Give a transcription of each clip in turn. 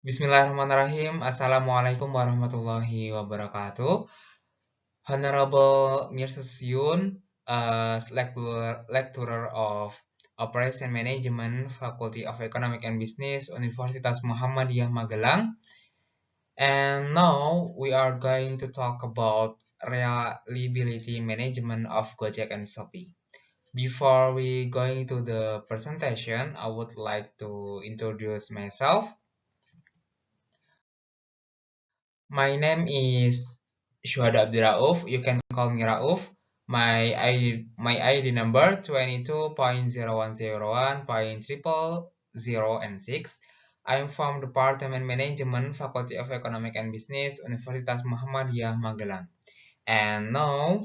Bismillahirrahmanirrahim. Assalamualaikum warahmatullahi wabarakatuh. Honorable Mirsa Yun, lecturer of Operation Management, Faculty of Economic and Business, Universitas Muhammadiyah Magelang. And now we are going to talk about reliability management of Gojek and Shopee. Before we going to the presentation, I would like to introduce myself. My name is Syuhada Abdurrauf. You can call me Rauf. My ID number 22.0101.000 and 6. I'm from Department Management, Faculty of Economic and Business, Universitas Muhammadiyah Magelang. And now,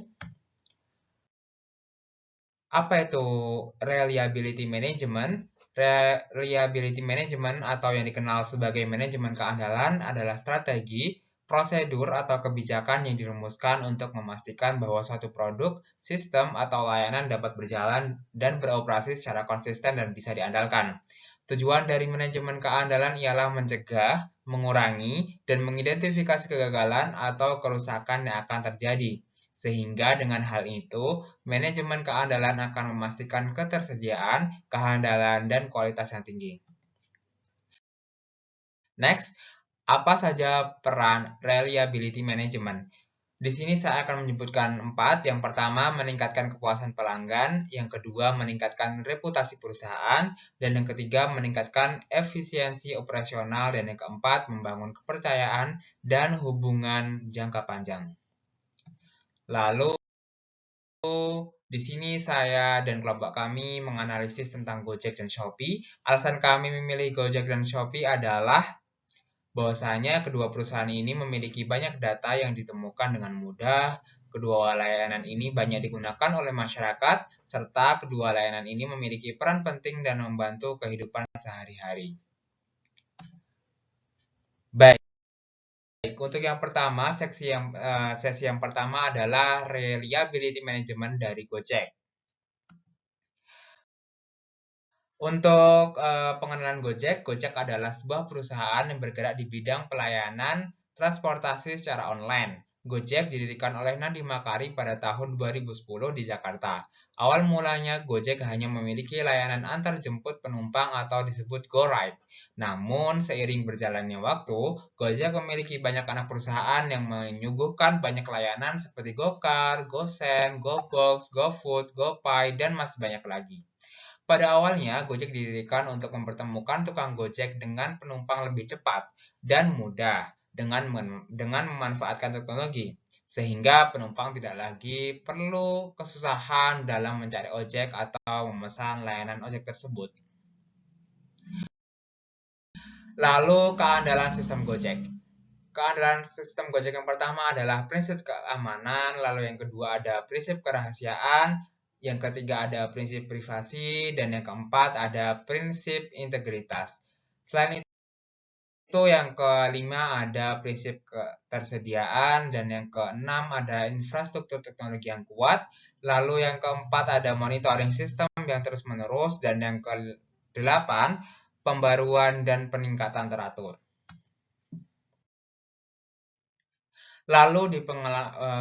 apa itu reliability management? Reliability management atau yang dikenal sebagai manajemen keandalan adalah strategi, prosedur, atau kebijakan yang dirumuskan untuk memastikan bahwa suatu produk, sistem, atau layanan dapat berjalan dan beroperasi secara konsisten dan bisa diandalkan. Tujuan dari manajemen keandalan ialah mencegah, mengurangi, dan mengidentifikasi kegagalan atau kerusakan yang akan terjadi. Sehingga dengan hal itu, manajemen keandalan akan memastikan ketersediaan, kehandalan, dan kualitas yang tinggi. Next, apa saja peran reliability management? Di sini saya akan menyebutkan 4. Yang pertama, meningkatkan kepuasan pelanggan. Yang kedua, meningkatkan reputasi perusahaan. Dan yang ketiga, meningkatkan efisiensi operasional. Dan yang keempat, membangun kepercayaan dan hubungan jangka panjang. Lalu, di sini saya dan kelompok kami menganalisis tentang Gojek dan Shopee. Alasan kami memilih Gojek dan Shopee adalah bahwasanya kedua perusahaan ini memiliki banyak data yang ditemukan dengan mudah, kedua layanan ini banyak digunakan oleh masyarakat, serta kedua layanan ini memiliki peran penting dan membantu kehidupan sehari-hari. Baik, untuk yang pertama, sesi yang pertama adalah reliability management dari Gojek. Untuk pengenalan Gojek, Gojek adalah sebuah perusahaan yang bergerak di bidang pelayanan transportasi secara online. Gojek didirikan oleh Nadiem Makarim pada tahun 2010 di Jakarta. Awal mulanya Gojek hanya memiliki layanan antar jemput penumpang atau disebut GoRide. Namun, seiring berjalannya waktu, Gojek memiliki banyak anak perusahaan yang menyuguhkan banyak layanan seperti GoCar, GoSend, GoBox, GoFood, GoPay, dan masih banyak lagi. Pada awalnya, Gojek didirikan untuk mempertemukan tukang Gojek dengan penumpang lebih cepat dan mudah dengan memanfaatkan teknologi, sehingga penumpang tidak lagi perlu kesusahan dalam mencari ojek atau memesan layanan ojek tersebut. Lalu, keandalan sistem Gojek. Keandalan sistem Gojek yang pertama adalah prinsip keamanan, lalu yang kedua ada prinsip kerahasiaan, yang ketiga ada prinsip privasi, dan yang keempat ada prinsip integritas. Selain itu yang kelima ada prinsip ketersediaan, dan yang keenam ada infrastruktur teknologi yang kuat, lalu yang keempat ada monitoring sistem yang terus-menerus, dan yang kedelapan pembaruan dan peningkatan teratur. Lalu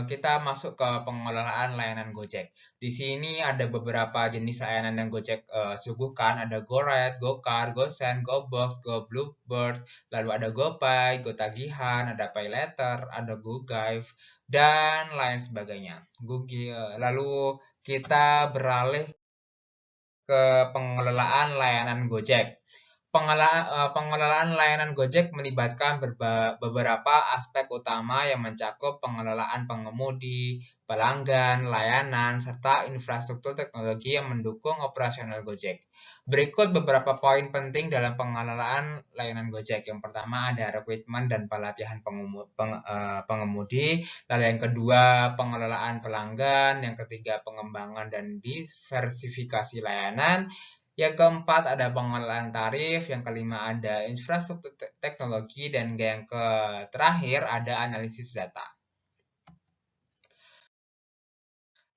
kita masuk ke pengelolaan layanan Gojek. Di sini ada beberapa jenis layanan yang Gojek suguhkan. Ada GoRide, GoCar, GoSend, GoBox, GoBluebird, lalu ada GoPay, GoTagihan, ada PayLater, ada GoGive, dan lain sebagainya. Lalu kita beralih ke pengelolaan layanan Gojek. Pengelolaan layanan Gojek melibatkan beberapa aspek utama yang mencakup pengelolaan pengemudi, pelanggan, layanan, serta infrastruktur teknologi yang mendukung operasional Gojek. Berikut beberapa poin penting dalam pengelolaan layanan Gojek. Yang pertama ada rekrutmen dan pelatihan pengemudi, lalu yang kedua pengelolaan pelanggan, yang ketiga pengembangan dan diversifikasi layanan, yang keempat ada pengelolaan tarif, yang kelima ada infrastruktur teknologi, dan yang terakhir ada analisis data.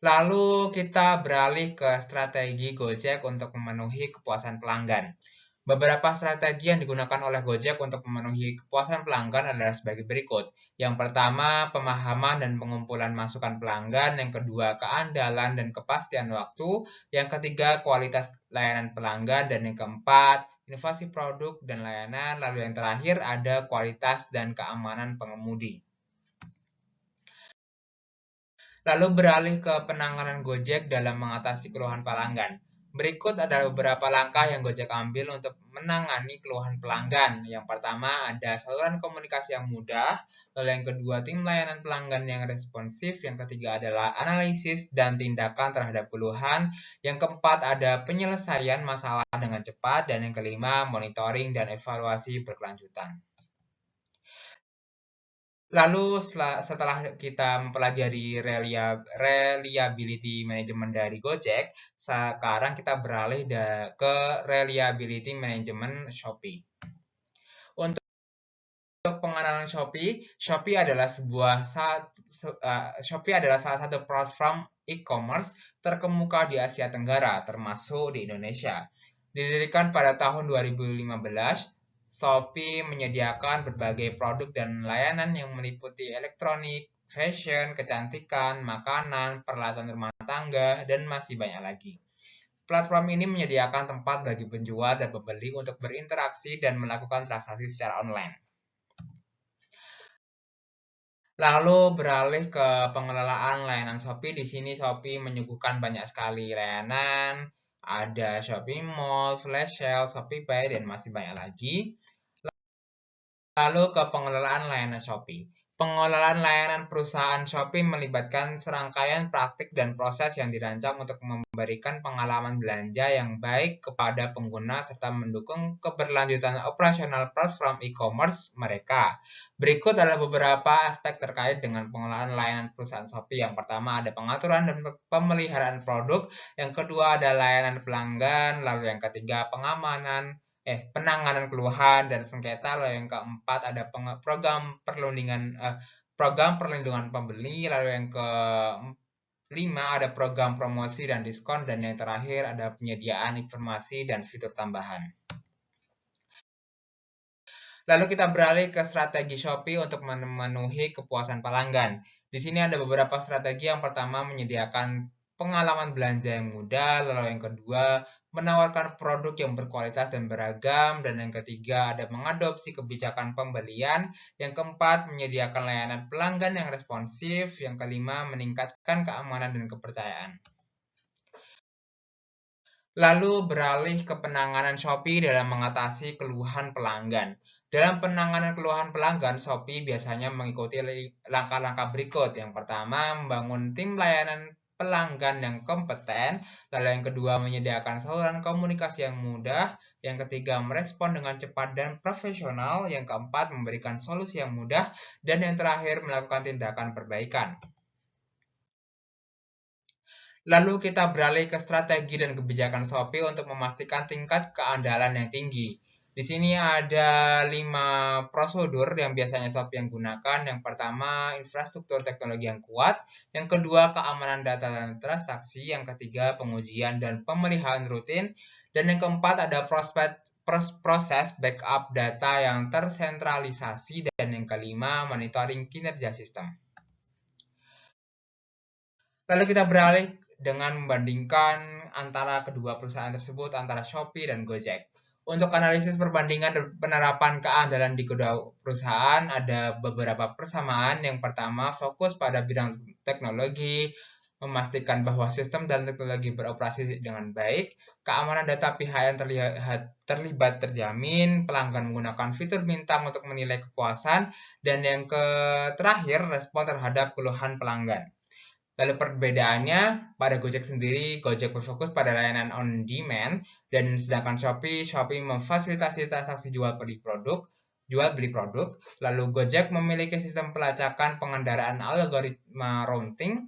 Lalu kita beralih ke strategi Gojek untuk memenuhi kepuasan pelanggan. Beberapa strategi yang digunakan oleh Gojek untuk memenuhi kepuasan pelanggan adalah sebagai berikut. Yang pertama, pemahaman dan pengumpulan masukan pelanggan. Yang kedua, keandalan dan kepastian waktu. Yang ketiga, kualitas layanan pelanggan. Dan yang keempat, inovasi produk dan layanan. Lalu yang terakhir ada kualitas dan keamanan pengemudi. Lalu beralih ke penanganan Gojek dalam mengatasi keluhan pelanggan. Berikut adalah beberapa langkah yang Gojek ambil untuk menangani keluhan pelanggan. Yang pertama ada saluran komunikasi yang mudah, lalu yang kedua tim layanan pelanggan yang responsif, yang ketiga adalah analisis dan tindakan terhadap keluhan, yang keempat ada penyelesaian masalah dengan cepat, dan yang kelima monitoring dan evaluasi berkelanjutan. Lalu setelah kita mempelajari reliability management dari Gojek, sekarang kita beralih ke reliability management Shopee. Untuk pengenalan Shopee, Shopee adalah salah satu platform e-commerce terkemuka di Asia Tenggara, termasuk di Indonesia. Didirikan pada tahun 2015, Shopee menyediakan berbagai produk dan layanan yang meliputi elektronik, fashion, kecantikan, makanan, peralatan rumah tangga, dan masih banyak lagi. Platform ini menyediakan tempat bagi penjual dan pembeli untuk berinteraksi dan melakukan transaksi secara online. Lalu beralih ke pengelolaan layanan Shopee. Di sini Shopee menyuguhkan banyak sekali layanan. Ada Shopee Mall, Flash Sale, Shopee Pay, dan masih banyak lagi. Lalu ke pengelolaan layanan Shopee. Pengelolaan layanan perusahaan Shopee melibatkan serangkaian praktik dan proses yang dirancang untuk memberikan pengalaman belanja yang baik kepada pengguna serta mendukung keberlanjutan operasional platform e-commerce mereka. Berikut adalah beberapa aspek terkait dengan pengelolaan layanan perusahaan Shopee. Yang pertama ada pengaturan dan pemeliharaan produk, yang kedua ada layanan pelanggan, lalu yang ketiga penanganan keluhan dan sengketa, lalu yang keempat ada program perlindungan pembeli, lalu yang kelima ada program promosi dan diskon, dan yang terakhir ada penyediaan informasi dan fitur tambahan. Lalu kita beralih ke strategi Shopee untuk memenuhi kepuasan pelanggan. Di sini ada beberapa strategi. Yang pertama menyediakan pengalaman belanja yang mudah, lalu yang kedua menawarkan produk yang berkualitas dan beragam, dan yang ketiga ada mengadopsi kebijakan pembelian, yang keempat menyediakan layanan pelanggan yang responsif, yang kelima meningkatkan keamanan dan kepercayaan. Lalu beralih ke penanganan Shopee dalam mengatasi keluhan pelanggan. Dalam penanganan keluhan pelanggan, Shopee biasanya mengikuti langkah-langkah berikut. Yang pertama, membangun tim layanan pelanggan yang kompeten. Lalu yang kedua, menyediakan saluran komunikasi yang mudah. Yang ketiga, merespon dengan cepat dan profesional. Yang keempat, memberikan solusi yang mudah. Dan yang terakhir, melakukan tindakan perbaikan. Lalu kita beralih ke strategi dan kebijakan Shopee untuk memastikan tingkat keandalan yang tinggi. Di sini ada 5 prosedur yang biasanya Shopee yang gunakan. Yang pertama, infrastruktur teknologi yang kuat. Yang kedua, keamanan data dan transaksi. Yang ketiga, pengujian dan pemeliharaan rutin. Dan yang keempat, ada proses backup data yang tersentralisasi. Dan yang kelima, monitoring kinerja sistem. Lalu kita beralih dengan membandingkan antara kedua perusahaan tersebut, antara Shopee dan Gojek. Untuk analisis perbandingan dan penerapan keandalan di kedua perusahaan, ada beberapa persamaan. Yang pertama, fokus pada bidang teknologi, memastikan bahwa sistem dan teknologi beroperasi dengan baik, keamanan data pihak yang terlibat terjamin, pelanggan menggunakan fitur bintang untuk menilai kepuasan, dan yang terakhir, respon terhadap keluhan pelanggan. Lalu perbedaannya, pada Gojek sendiri, Gojek berfokus pada layanan on demand, dan sedangkan Shopee memfasilitasi transaksi jual beli produk. Lalu Gojek memiliki sistem pelacakan pengendaraan algoritma routing,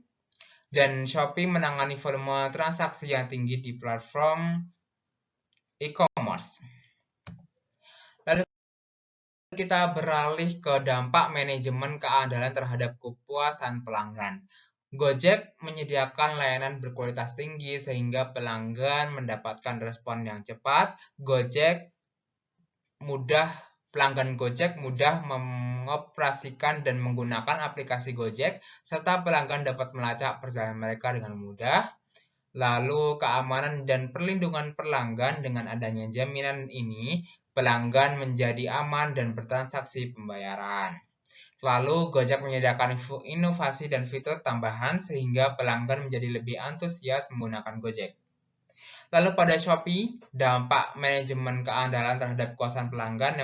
dan Shopee menangani volume transaksi yang tinggi di platform e-commerce. Lalu kita beralih ke dampak manajemen keandalan terhadap kepuasan pelanggan. Gojek menyediakan layanan berkualitas tinggi sehingga pelanggan mendapatkan respon yang cepat. Gojek pelanggan Gojek mudah mengoperasikan dan menggunakan aplikasi Gojek, serta pelanggan dapat melacak perjalanan mereka dengan mudah. Lalu keamanan dan perlindungan pelanggan, dengan adanya jaminan ini, pelanggan menjadi aman dan bertransaksi pembayaran. Lalu Gojek menyediakan inovasi dan fitur tambahan sehingga pelanggan menjadi lebih antusias menggunakan Gojek. Lalu pada Shopee, dampak manajemen keandalan terhadap kepuasan pelanggan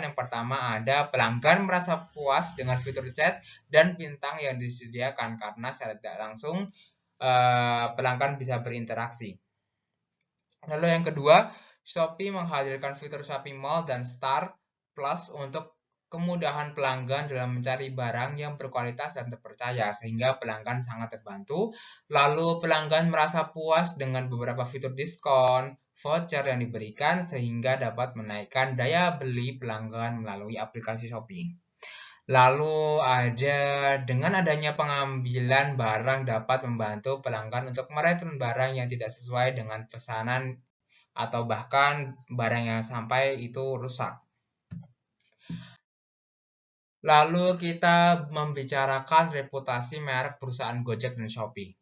yang pertama ada pelanggan merasa puas dengan fitur chat dan bintang yang disediakan karena secara tidak langsung pelanggan bisa berinteraksi. Lalu yang kedua, Shopee menghadirkan fitur Shopee Mall dan Star Plus untuk kemudahan pelanggan dalam mencari barang yang berkualitas dan terpercaya, sehingga pelanggan sangat terbantu. Lalu pelanggan merasa puas dengan beberapa fitur diskon, voucher yang diberikan, sehingga dapat menaikkan daya beli pelanggan melalui aplikasi Shopee. Lalu dengan adanya pengambilan barang dapat membantu pelanggan untuk mereturn barang yang tidak sesuai dengan pesanan atau bahkan barang yang sampai itu rusak. Lalu kita membicarakan reputasi merek perusahaan Gojek dan Shopee.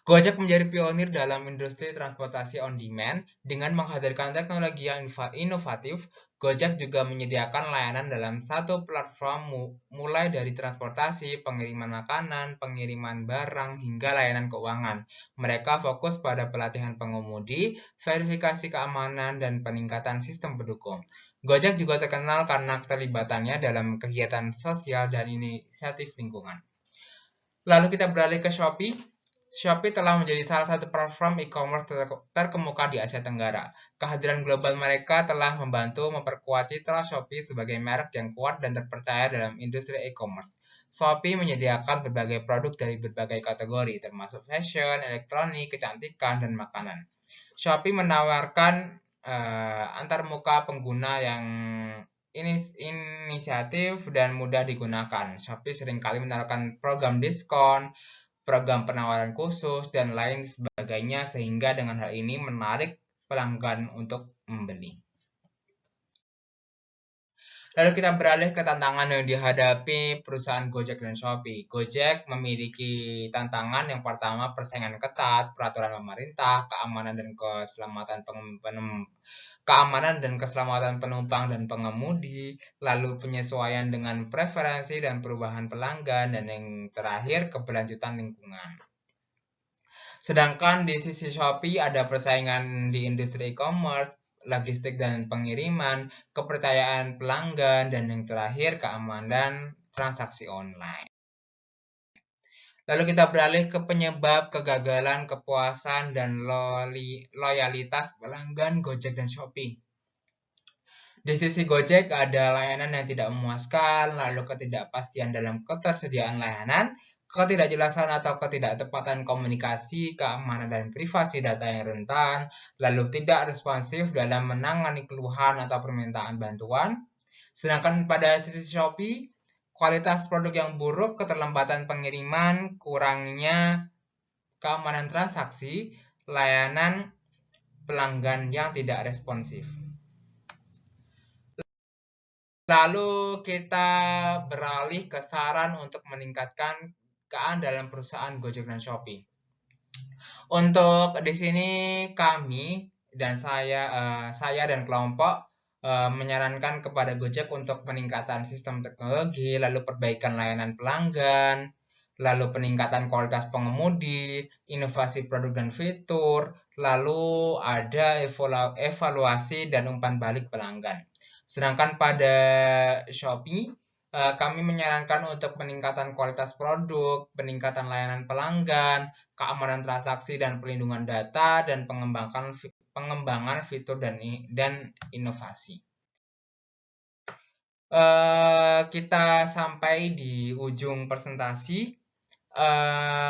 Gojek menjadi pionir dalam industri transportasi on demand dengan menghadirkan teknologi yang inovatif. Gojek juga menyediakan layanan dalam satu platform mulai dari transportasi, pengiriman makanan, pengiriman barang, hingga layanan keuangan. Mereka fokus pada pelatihan pengemudi, verifikasi keamanan, dan peningkatan sistem pendukung. Gojek juga terkenal karena keterlibatannya dalam kegiatan sosial dan inisiatif lingkungan. Lalu kita beralih ke Shopee. Shopee telah menjadi salah satu platform e-commerce terkemuka di Asia Tenggara. Kehadiran global mereka telah membantu memperkuat citra Shopee sebagai merek yang kuat dan terpercaya dalam industri e-commerce. Shopee menyediakan berbagai produk dari berbagai kategori, termasuk fashion, elektronik, kecantikan, dan makanan. Shopee menawarkan antarmuka pengguna yang inisiatif dan mudah digunakan. Shopee seringkali menawarkan program diskon, program penawaran khusus, dan lain sebagainya, sehingga dengan hal ini menarik pelanggan untuk membeli. Lalu kita beralih ke tantangan yang dihadapi perusahaan Gojek dan Shopee. Gojek memiliki tantangan yang pertama, persaingan ketat, peraturan pemerintah, keamanan dan keselamatan penumpang dan pengemudi, lalu penyesuaian dengan preferensi dan perubahan pelanggan, dan yang terakhir keberlanjutan lingkungan. Sedangkan di sisi Shopee ada persaingan di industri e-commerce, logistik dan pengiriman, kepercayaan pelanggan, dan yang terakhir keamanan transaksi online. Lalu kita beralih ke penyebab kegagalan, kepuasan, dan loyalitas pelanggan Gojek dan Shopee. Di sisi Gojek ada layanan yang tidak memuaskan, lalu ketidakpastian dalam ketersediaan layanan, ketidakjelasan atau ketidaktepatan komunikasi, keamanan dan privasi data yang rentan, lalu tidak responsif dalam menangani keluhan atau permintaan bantuan. Sedangkan pada sisi Shopee, kualitas produk yang buruk, keterlambatan pengiriman, kurangnya keamanan transaksi, layanan pelanggan yang tidak responsif. Lalu kita beralih ke saran untuk meningkatkan keandalan perusahaan Gojek dan Shopee. Untuk di sini kami dan saya dan kelompok menyarankan kepada Gojek untuk peningkatan sistem teknologi, lalu perbaikan layanan pelanggan, lalu peningkatan kualitas pengemudi, inovasi produk dan fitur, lalu ada evaluasi dan umpan balik pelanggan. Sedangkan pada Shopee, kami menyarankan untuk peningkatan kualitas produk, peningkatan layanan pelanggan, keamanan transaksi dan perlindungan data, dan pengembangan fitur dan inovasi. Kita sampai di ujung presentasi.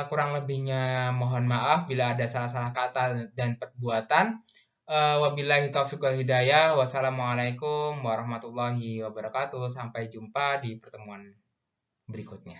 Kurang lebihnya mohon maaf bila ada salah-salah kata dan perbuatan. Wabillahi taufiq wal hidayah. Wassalamualaikum warahmatullahi wabarakatuh. Sampai jumpa di pertemuan berikutnya.